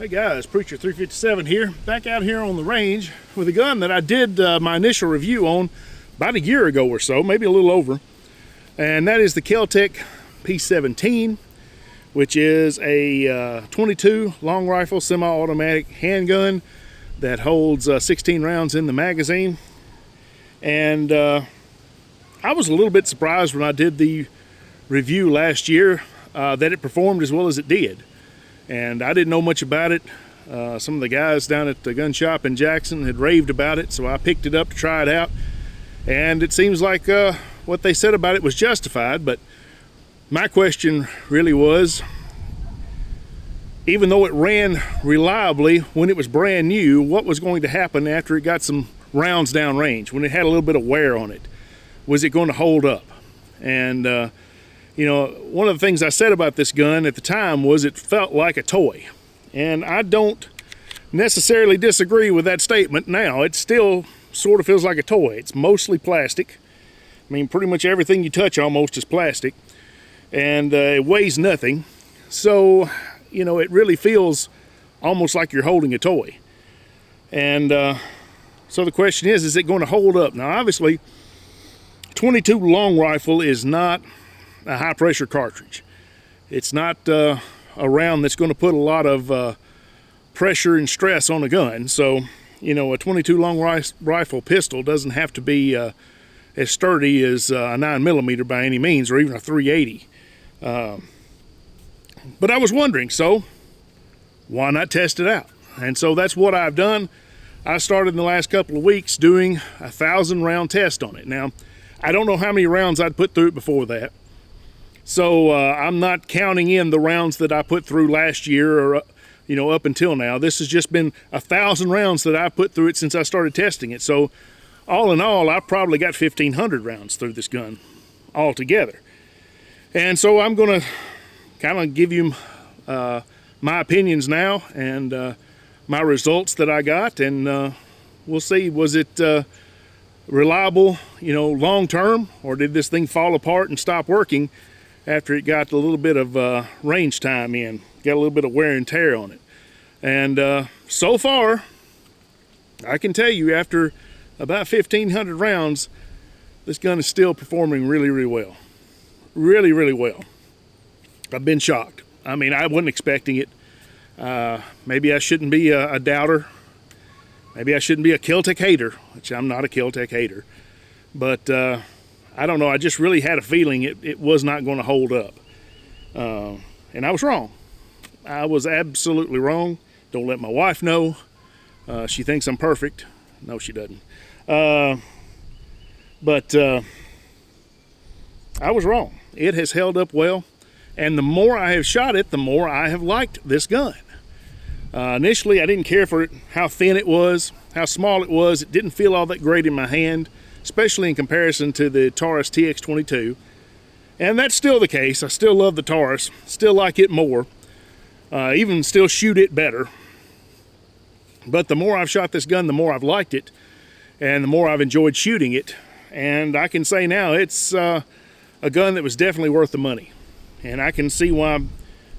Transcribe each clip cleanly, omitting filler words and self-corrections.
Hey guys, Preacher 357 here, back out here on the range with a gun that I did my initial review on about a year ago or so, maybe a little over, and that is the Keltec P17, which is a 22 long rifle semi-automatic handgun that holds 16 rounds in the magazine. And I was a little bit surprised when I did the review last year that it performed as well as it did. And I didn't know much about it. Some of the guys down at the gun shop in Jackson had raved about it, so I picked it up to try it out. And it seems like what they said about it was justified, but my question really was, even though it ran reliably when it was brand new, what was going to happen after it got some rounds downrange, when it had a little bit of wear on it? Was it going to hold up? And you know, one of the things I said about this gun at the time was it felt like a toy. And I don't necessarily disagree with that statement now. It still sort of feels like a toy. It's mostly plastic. I mean, pretty much everything you touch almost is plastic. And it weighs nothing. So, you know, it really feels almost like you're holding a toy. And so the question is it going to hold up? Now, obviously, 22 long rifle is not a high pressure cartridge. It's not a round that's going to put a lot of pressure and stress on a gun. So, you know, a 22 long rifle pistol doesn't have to be as sturdy as a 9mm by any means, or even a 380. But I was wondering, so why not test it out? And so that's what I've done. I started in the last couple of weeks doing a 1,000 round test on it. Now, I don't know how many rounds I'd put through it before that. So I'm not counting in the rounds that I put through last year or, you know, up until now. This has just been 1,000 rounds that I've put through it since I started testing it. So all in all, I've probably got 1,500 rounds through this gun altogether. And so I'm going to kind of give you my opinions now and my results that I got. And we'll see, was it reliable, you know, long term, or did this thing fall apart and stop working after it got a little bit of range time in, got a little bit of wear and tear on it? And so far, I can tell you, after about 1,500 rounds, this gun is still performing really, really well. Really, really well. I've been shocked. I mean, I wasn't expecting it. Maybe I shouldn't be a doubter. Maybe I shouldn't be a Kel-Tec hater, which I'm not a Kel-Tec hater. But I don't know, I just really had a feeling it was not going to hold up. And I was wrong. I was absolutely wrong. Don't let my wife know. She thinks I'm perfect. No, she doesn't. But I was wrong. It has held up well. And the more I have shot it, the more I have liked this gun. Initially, I didn't care for it, how thin it was, how small it was. It didn't feel all that great in my hand, especially in comparison to the Taurus TX22. And that's still the case. I still love the Taurus, still like it more, even still shoot it better. But the more I've shot this gun, the more I've liked it, and the more I've enjoyed shooting it. And I can say now it's a gun that was definitely worth the money. And I can see why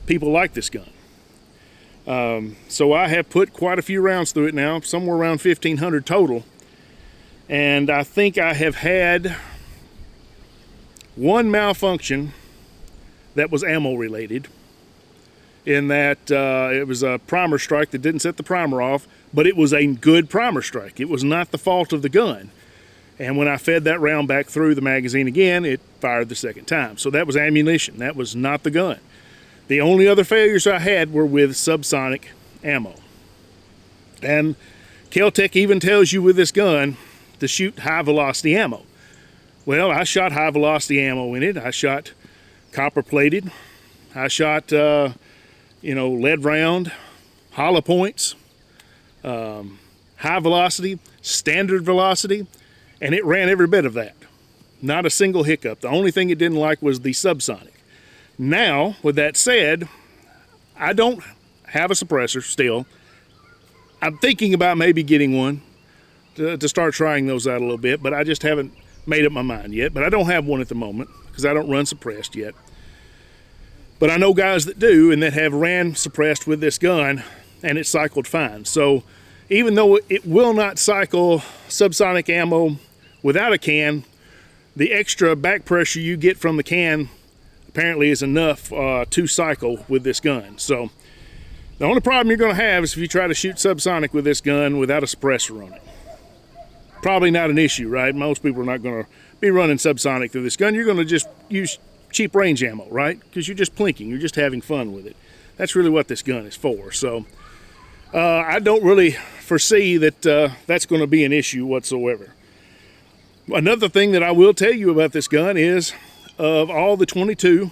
people like this gun. So I have put quite a few rounds through it now, somewhere around 1,500 total. And I think I have had one malfunction that was ammo related, in that it was a primer strike that didn't set the primer off, but it was a good primer strike. It was not the fault of the gun. And when I fed that round back through the magazine again, it fired the second time. So that was ammunition. That was not the gun. The only other failures I had were with subsonic ammo. And Keltec even tells you with this gun to shoot high velocity ammo. Well, I shot high velocity ammo in it. I shot copper plated. I shot, you know, lead round, hollow points, high velocity, standard velocity, and it ran every bit of that. Not a single hiccup. The only thing it didn't like was the subsonic. Now, with that said, I don't have a suppressor still. I'm thinking about maybe getting one to start trying those out a little bit, but I just haven't made up my mind yet. But I don't have one at the moment because I don't run suppressed yet. But I know guys that do and that have ran suppressed with this gun, and it cycled fine. So even though it will not cycle subsonic ammo without a can, the extra back pressure you get from the can apparently is enough to cycle with this gun. So the only problem you're going to have is if you try to shoot subsonic with this gun without a suppressor on it. Probably not an issue, right? Most people are not going to be running subsonic through this gun. You're going to just use cheap range ammo, right? Because you're just plinking, you're just having fun with it. That's really what this gun is for. So I don't really foresee that that's going to be an issue whatsoever. Another thing that I will tell you about this gun is, of all the 22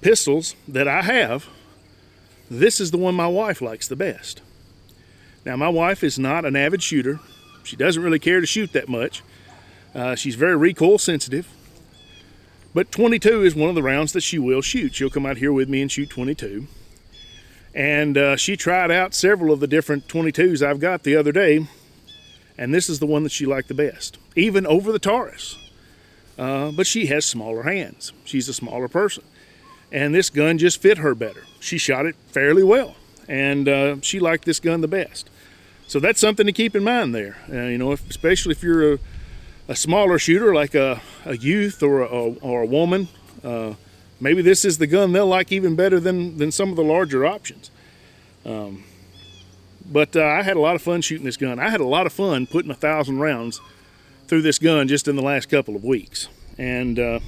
pistols that I have, this is the one my wife likes the best. Now, my wife is not an avid shooter. She doesn't really care to shoot that much. She's very recoil sensitive. But 22 is one of the rounds that she will shoot. She'll come out here with me and shoot 22. And she tried out several of the different 22s I've got the other day, and this is the one that she liked the best, even over the Taurus. But she has smaller hands. She's a smaller person. And this gun just fit her better. She shot it fairly well, and she liked this gun the best. So that's something to keep in mind there. You know, especially if you're a smaller shooter like a youth or a woman, maybe this is the gun they'll like even better than some of the larger options. But I had a lot of fun shooting this gun. I had a lot of fun putting 1,000 rounds through this gun just in the last couple of weeks. And I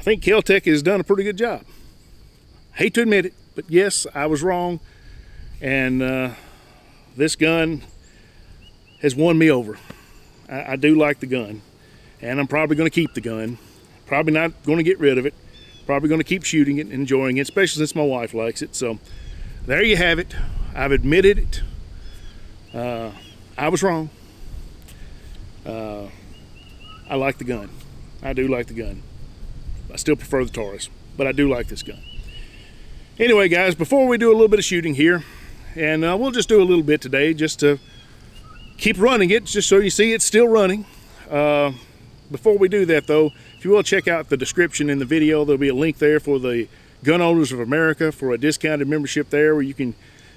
think Kel-Tec has done a pretty good job. Hate to admit it, but yes, I was wrong. And this gun has won me over. I do like the gun, and I'm probably going to keep the gun. Probably not going to get rid of it. Probably going to keep shooting it and enjoying it, especially since my wife likes it. So there you have it. I've admitted it. I was wrong. I like the gun. I do like the gun. I still prefer the Taurus, but I do like this gun. Anyway, guys, before we do a little bit of shooting here, and we'll just do a little bit today just to keep running it, just so you see it's still running. Before we do that, though, if you will check out the description in the video, there'll be a link there for the Gun Owners of America for a discounted membership there, where you can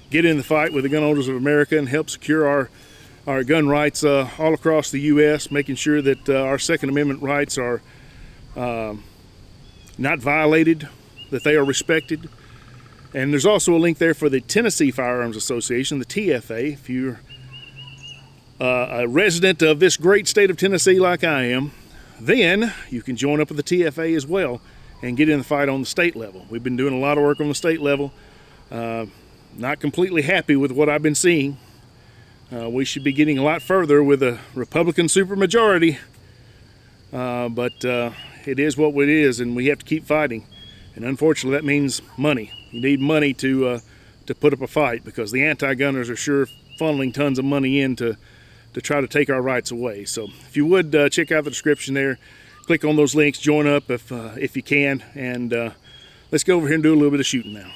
get in the fight with the Gun Owners of America and help secure our gun rights all across the U.S., making sure that our Second Amendment rights are not violated, that they are respected. And there's also a link there for the Tennessee Firearms Association, the TFA. If you're a resident of this great state of Tennessee like I am, then you can join up with the TFA as well and get in the fight on the state level. We've been doing a lot of work on the state level. Not completely happy with what I've been seeing. We should be getting a lot further with a Republican supermajority, but it is what it is, and we have to keep fighting. And unfortunately, that means money. You need money to put up a fight, because the anti-gunners are sure funneling tons of money in to try to take our rights away. So if you would check out the description there, click on those links, join up if you can, and let's go over here and do a little bit of shooting now.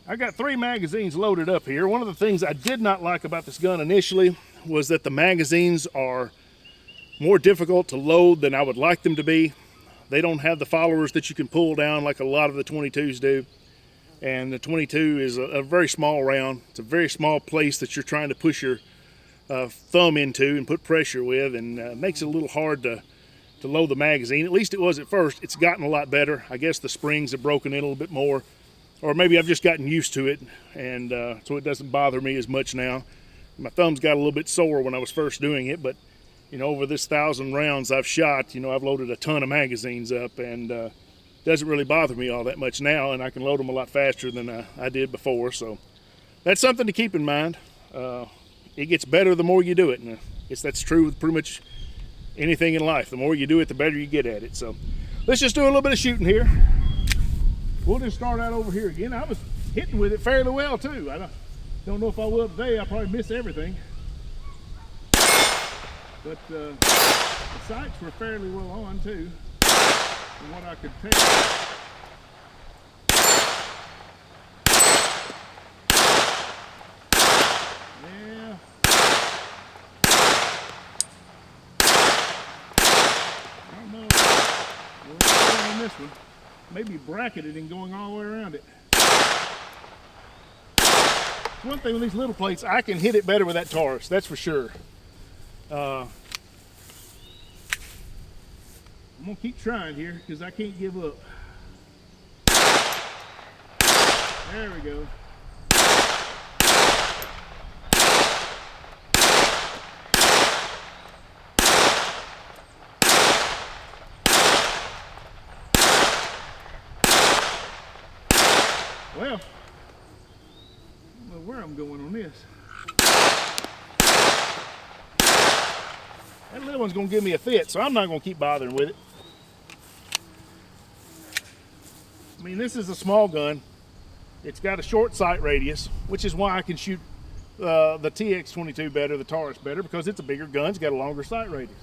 I got 3 magazines loaded up here. One of the things I did not like about this gun initially was that the magazines are more difficult to load than I would like them to be. They don't have the followers that you can pull down like a lot of the 22s do. And the 22 is a very small round. It's a very small place that you're trying to push your thumb into and put pressure with, and makes it a little hard to load the magazine. At least it was at first. It's gotten a lot better. I guess the springs have broken in a little bit more, or maybe I've just gotten used to it, and so it doesn't bother me as much now. My thumbs got a little bit sore when I was first doing it, but you know, over this 1,000 rounds I've shot, you know, I've loaded a ton of magazines up, and doesn't really bother me all that much now, and I can load them a lot faster than I did before. So that's something to keep in mind. It gets better the more you do it, and I guess that's true with pretty much anything in life. The more you do it, the better you get at it. So let's just do a little bit of shooting here. We'll just start out over here again. I was hitting with it fairly well too. I don't know if I will today. I'll probably miss everything. But the sights were fairly well on too, from what I could tell. Yeah. I don't know. We'll on this one. maybe bracketed and going all the way around it. One thing with these little plates, I can hit it better with that Taurus, that's for sure. I'm gonna keep trying here because I can't give up. There we go. Well, I don't know where I'm going on this. That little one's gonna give me a fit, so I'm not gonna keep bothering with it. I mean, this is a small gun. It's got a short sight radius, which is why I can shoot the TX22 better, the Taurus better, because it's a bigger gun, it's got a longer sight radius.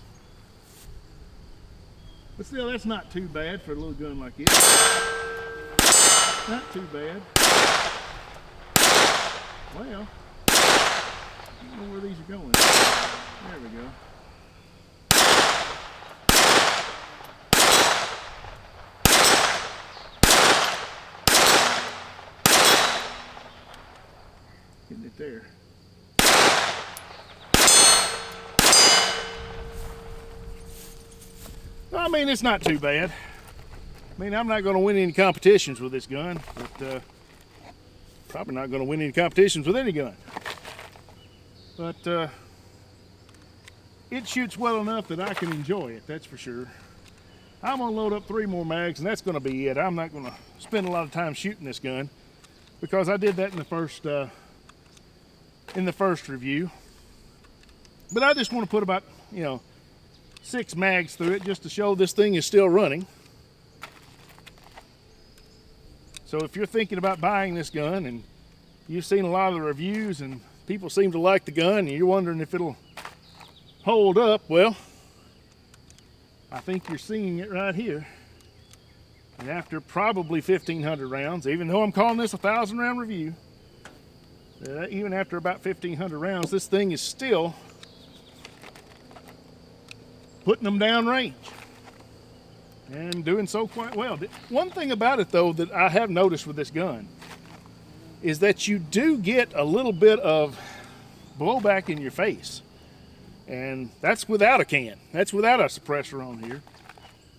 But still, that's not too bad for a little gun like this. Not too bad. Well, I don't know where these are going. There we go. Getting it there. I mean, it's not too bad. I mean, I'm not going to win any competitions with this gun, but probably not going to win any competitions with any gun. But it shoots well enough that I can enjoy it, that's for sure. I'm going to load up 3 more mags, and that's going to be it. I'm not going to spend a lot of time shooting this gun because I did that in the first review. But I just want to put about, 6 mags through it just to show this thing is still running. So if you're thinking about buying this gun and you've seen a lot of the reviews and people seem to like the gun and you're wondering if it'll hold up, well, I think you're seeing it right here. And after probably 1,500 rounds, even though I'm calling this a 1,000 round review, even after about 1,500 rounds, this thing is still putting them down range and doing so quite well. One thing about it though that I have noticed with this gun is that you do get a little bit of blowback in your face, and that's without a can. That's without a suppressor on here.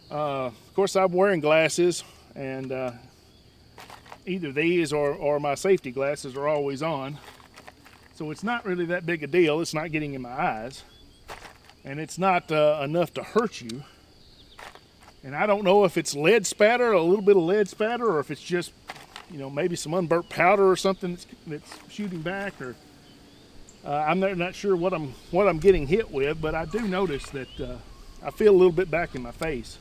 Of course, I'm wearing glasses, and either these or my safety glasses are always on, so it's not really that big a deal. It's not getting in my eyes, and it's not enough to hurt you. And I don't know if it's lead spatter, a little bit of lead spatter, or if it's just, maybe some unburnt powder or something that's shooting back, or I'm not sure what I'm getting hit with. But I do notice that I feel a little bit back in my face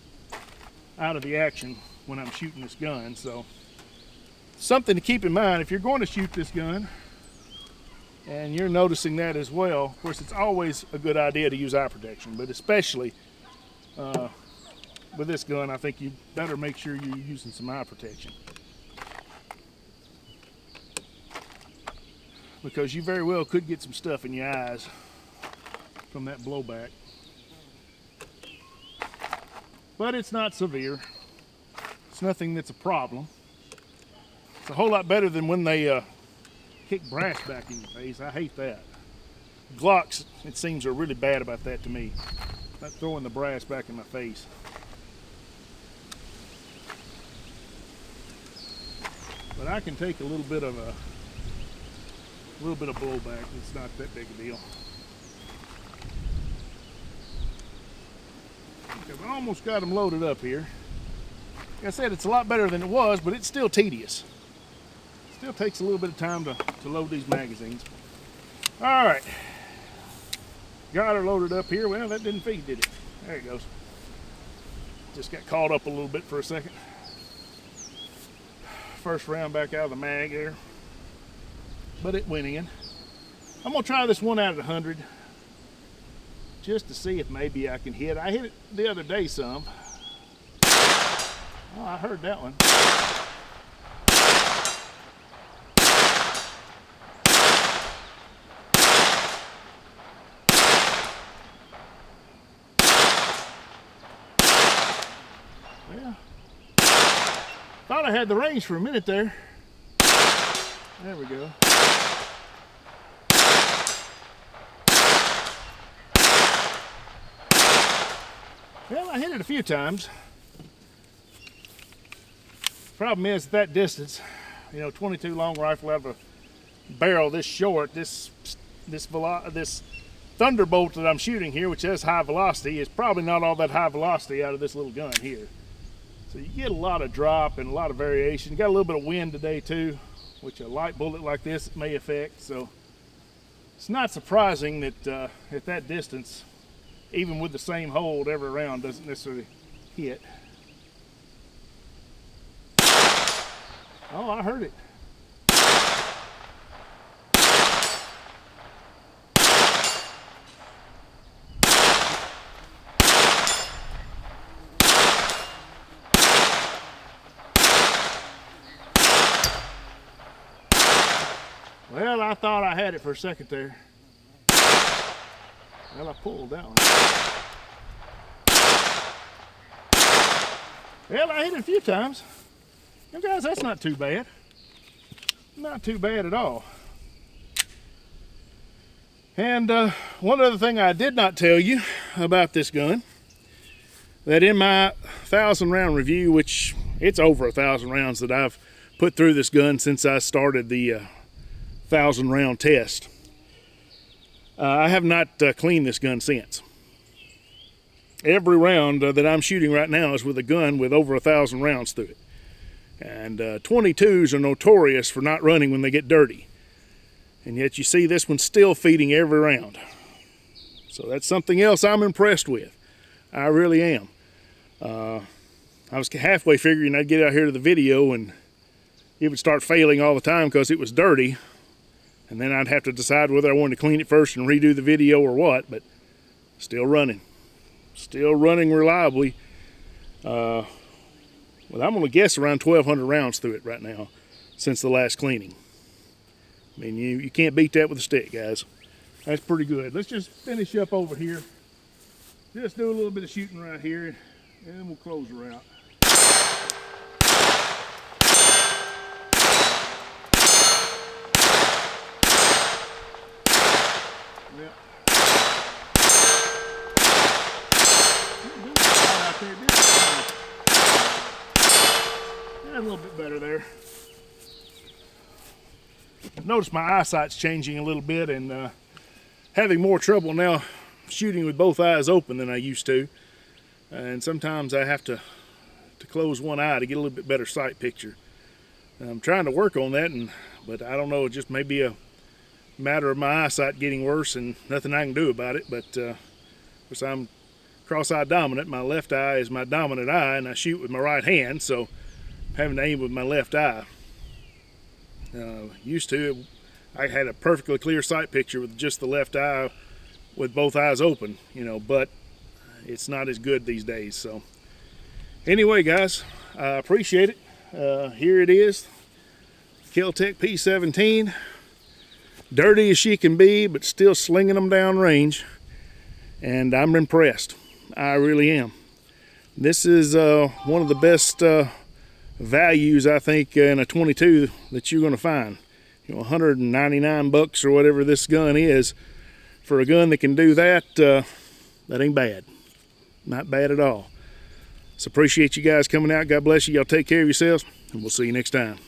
out of the action when I'm shooting this gun. So something to keep in mind if you're going to shoot this gun and you're noticing that as well. Of course, it's always a good idea to use eye protection, but especially with this gun, I think you better make sure you're using some eye protection, because you very well could get some stuff in your eyes from that blowback. But it's not severe. It's nothing that's a problem. It's a whole lot better than when they kick brass back in your face. I hate that. Glocks, it seems, are really bad about that to me. Not throwing the brass back in my face. But I can take a little bit of blowback. It's not that big a deal. I've almost got them loaded up here. Like I said, it's a lot better than it was, but it's still tedious. It still takes a little bit of time to load these magazines. All right, got her loaded up here. Well, that didn't feed, did it? There it goes. Just got caught up a little bit for a second. First round back out of the mag there, but it went in. I'm gonna try this one out of 100 just to see if maybe I can hit. I hit it the other day some. Oh, I heard that one. Thought I had the range for a minute there. There we go. Well, I hit it a few times. Problem is, at that distance, you know, 22 long rifle out of a barrel this short, this Thunderbolt that I'm shooting here, which has high velocity, is probably not all that high velocity out of this little gun here. So you get a lot of drop and a lot of variation. Got a little bit of wind today too, which a light bullet like this may affect. So it's not surprising that at that distance, even with the same hold, every round doesn't necessarily hit. Oh, I heard it. Well, I thought I had it for a second there. Well, I pulled that one. Well, I hit it a few times. You guys, that's not too bad. Not too bad at all. And one other thing I did not tell you about this gun, that in my 1,000 round review, which it's over 1,000 rounds that I've put through this gun since I started the 1,000 round test, I have not cleaned this gun since. Every round that I'm shooting right now is with a gun with over 1,000 rounds through it. And 22s are notorious for not running when they get dirty. And yet you see this one's still feeding every round. So that's something else I'm impressed with. I really am. I was halfway figuring I'd get out here to the video and it would start failing all the time because it was dirty. And then I'd have to decide whether I wanted to clean it first and redo the video or what, but still running. Still running reliably. Well, I'm going to guess around 1,200 rounds through it right now since the last cleaning. I mean, you can't beat that with a stick, guys. That's pretty good. Let's just finish up over here. Just do a little bit of shooting right here, and then we'll close her out. Yep. A little bit better there. Notice my eyesight's changing a little bit and having more trouble now shooting with both eyes open than I used to. And sometimes I have to close one eye to get a little bit better sight picture. And I'm trying to work on that, but I don't know, it just may be a matter of my eyesight getting worse and nothing I can do about it. But of course, I'm cross-eye dominant. My left eye is my dominant eye, and I shoot with my right hand, so I'm having to aim with my left eye. Used to, I had a perfectly clear sight picture with just the left eye with both eyes open, you know, but it's not as good these days. So anyway, guys, I appreciate it. Here it is, Keltec P17, dirty as she can be, but still slinging them down range, and I'm impressed. I really am. This is one of the best values, I think, in a 22 that you're going to find. You know, 199 bucks or whatever this gun is, for a gun that can do that, that ain't bad. Not bad at all. So appreciate you guys coming out. God bless you. Y'all take care of yourselves, and we'll see you next time.